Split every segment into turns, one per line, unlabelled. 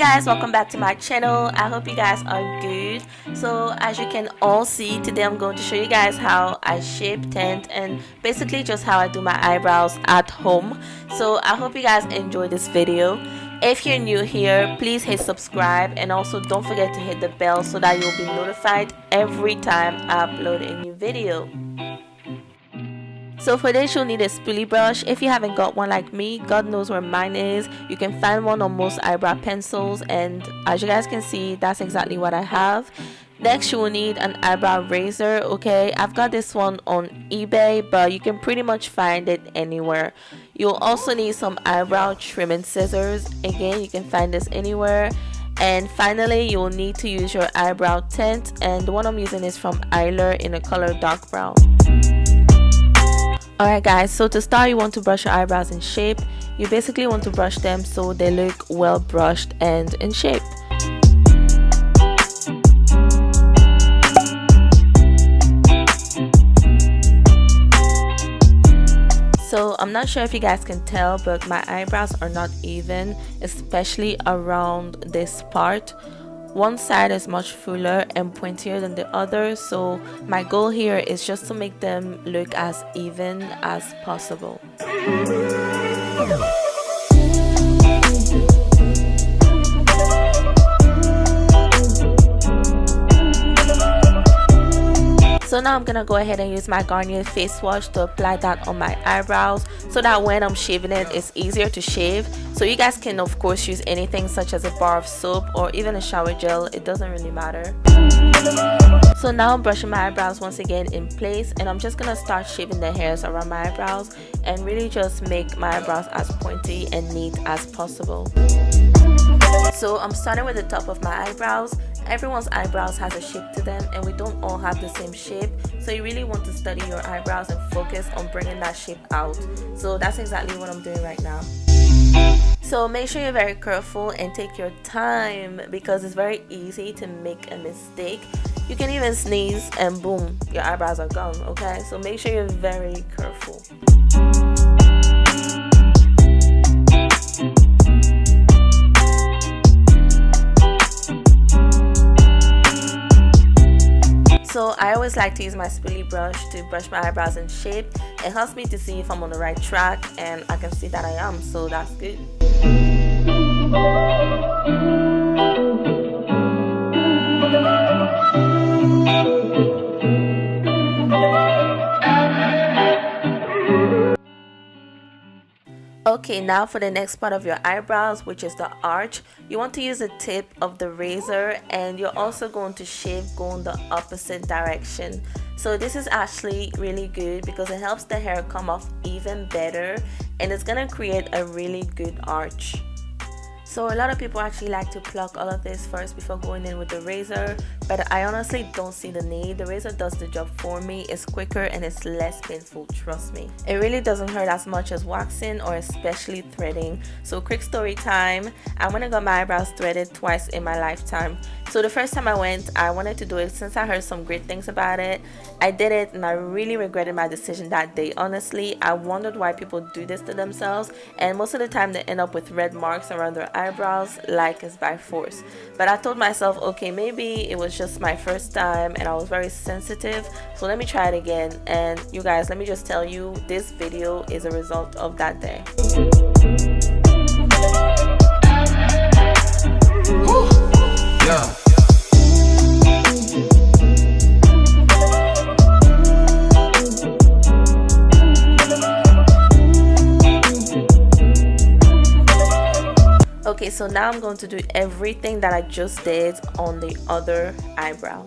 guys, welcome back to my channel. I hope you guys are good. So as you can all see, today I'm going to show you guys how I shape, tint, and basically just how I do my eyebrows at home. So I hope you guys enjoy this video. If you're new here, please hit subscribe, and also don't forget to hit the bell so that you'll be notified every time I upload a new video. So for this, you'll need a spoolie brush. If you haven't got one like me, God knows where mine is. You can find one on most eyebrow pencils, and as you guys can see, that's exactly what I have. Next, you will need an eyebrow razor. Okay, I've got this one on eBay, but you can pretty much find it anywhere. You'll also need some eyebrow trimming scissors. Again, you can find this anywhere. And finally, you will need to use your eyebrow tint, and the one I'm using is from Eyebrow in the color dark brown. Alright guys, so to start, you want to brush your eyebrows in shape. You basically want to brush them so they look well brushed and in shape. So I'm not sure if you guys can tell, but my eyebrows are not even, especially around this part. One side is much fuller and pointier than the other, so my goal here is just to make them look as even as possible. So now I'm gonna go ahead and use my Garnier face wash to apply that on my eyebrows so that when I'm shaving it, it's easier to shave. So you guys can of course use anything such as a bar of soap or even a shower gel, it doesn't really matter. So now I'm brushing my eyebrows once again in place, and I'm just gonna start shaving the hairs around my eyebrows and really just make my eyebrows as pointy and neat as possible. So I'm starting with the top of my eyebrows. Everyone's eyebrows has a shape to them, and we don't all have the same shape, so you really want to study your eyebrows and focus on bringing that shape out. So that's exactly what I'm doing right now. So make sure you're very careful and take your time, because it's very easy to make a mistake. You can even sneeze and boom, your eyebrows are gone. Okay, so make sure you're very careful. So I always like to use my spoolie brush to brush my eyebrows in shape. It helps me to see if I'm on the right track, and I can see that I am, so that's good. Okay, now for the next part of your eyebrows, which is the arch, you want to use the tip of the razor, and you're also going to shave going the opposite direction. So this is actually really good because it helps the hair come off even better, and it's gonna create a really good arch. So a lot of people actually like to pluck all of this first before going in with the razor, but I honestly don't see the need. The razor does the job for me. It's quicker and it's less painful, trust me. It really doesn't hurt as much as waxing or especially threading. So quick story time, I went and got my eyebrows threaded twice in my lifetime. So the first time I went, I wanted to do it since I heard some great things about it. I did it and I really regretted my decision that day. Honestly, I wondered why people do this to themselves, and most of the time they end up with red marks around their eyebrows like it's by force. But I told myself, okay, maybe it was just my first time and I was very sensitive, so let me try it again. And you guys, let me just tell you, this video is a result of that day.
Yeah.
Okay, so now I'm going to do everything that I just did on the other eyebrow.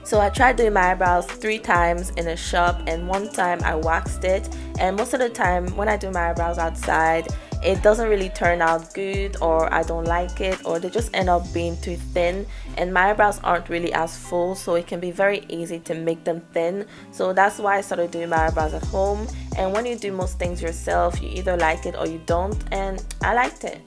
So I tried doing my eyebrows 3 times in a shop, and 1 time I waxed it, and most of the time when I do my eyebrows outside, it doesn't really turn out good, or I don't like it, or they just end up being too thin, and my eyebrows aren't really as full, so it can be very easy to make them thin. So that's why I started doing my eyebrows at home. And when you do most things yourself, you either like it or you don't, and I liked it.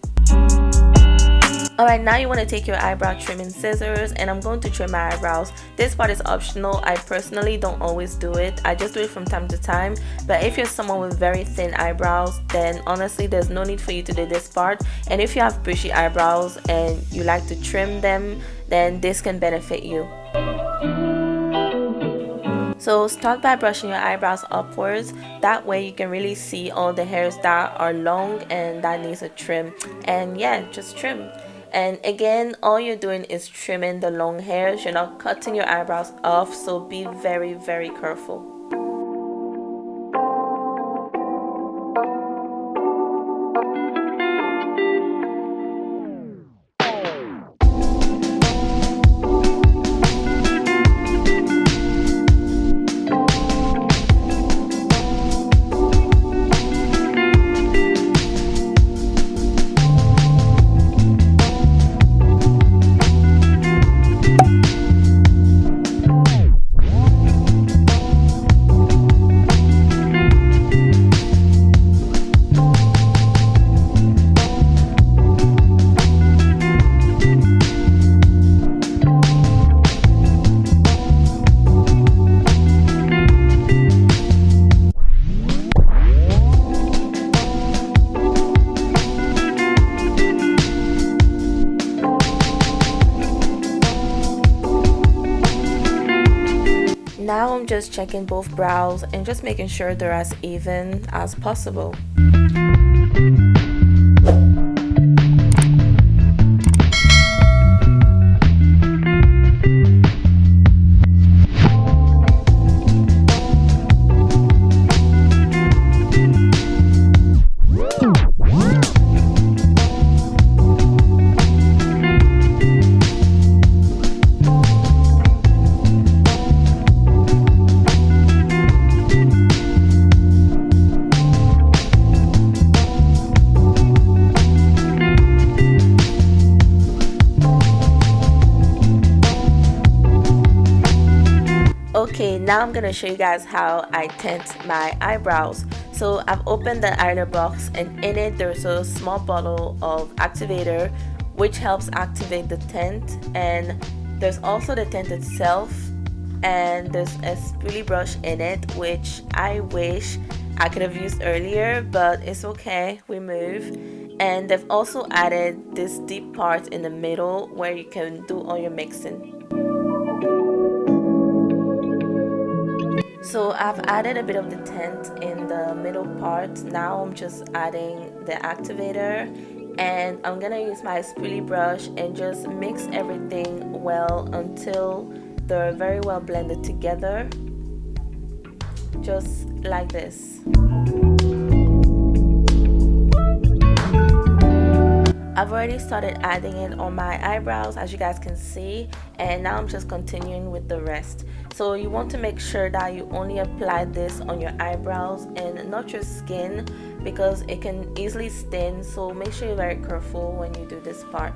Alright, now you want to take your eyebrow trimming scissors, and I'm going to trim my eyebrows. This part is optional. I personally don't always do it. I just do it from time to time. But if you're someone with very thin eyebrows, then honestly there's no need for you to do this part. And if you have bushy eyebrows and you like to trim them, then this can benefit you. So start by brushing your eyebrows upwards. That way you can really see all the hairs that are long and that needs a trim. And yeah, just trim. And again, all you're doing is trimming the long hairs. You're not cutting your eyebrows off, so be very, very careful. Now I'm just checking both brows and just making sure they're as even as possible. Okay, now I'm gonna show you guys how I tint my eyebrows. So I've opened the eyeliner box, and in it there's a small bottle of activator which helps activate the tint, and there's also the tint itself, and there's a spoolie brush in it which I wish I could have used earlier, but it's okay, we move. And they've also added this deep part in the middle where you can do all your mixing. So I've added a bit of the tint in the middle part. Now I'm just adding the activator, and I'm gonna use my spoolie brush and just mix everything well until they're very well blended together, just like this. I've already started adding it on my eyebrows, as you guys can see, and now I'm just continuing with the rest. So you want to make sure that you only apply this on your eyebrows and not your skin, because it can easily stain, so make sure you're very careful when you do this part.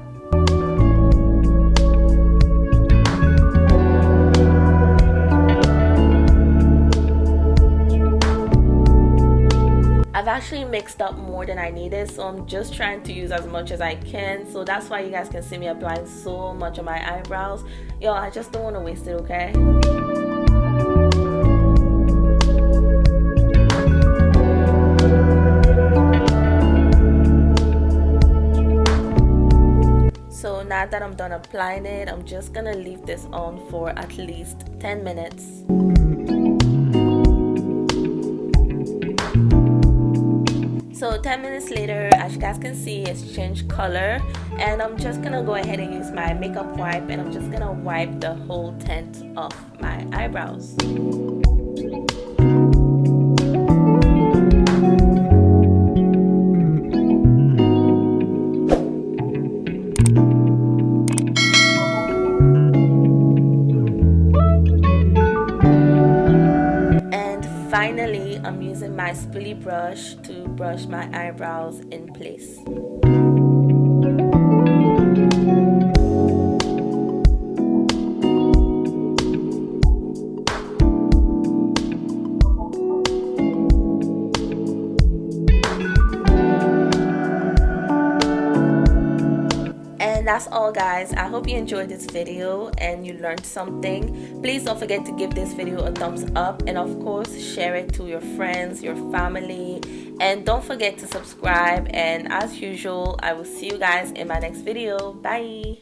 I've actually mixed up more than I needed, so I'm just trying to use as much as I can. So that's why you guys can see me applying so much on my eyebrows. Yo, I just don't want to waste it, okay? So now that I'm done applying it, I'm just gonna leave this on for at least 10 minutes. So 10 minutes later, as you guys can see, it's changed color, and I'm just gonna go ahead and use my makeup wipe, and I'm just gonna wipe the whole tint off my eyebrows. Finally, I'm using my spoolie brush to brush my eyebrows in place. And that's all, guys. I hope you enjoyed this video and you learned something. Please don't forget to give this video a thumbs up, and of course share it to your friends, your family, and don't forget to subscribe. And as usual, I will see you guys in my next video. Bye.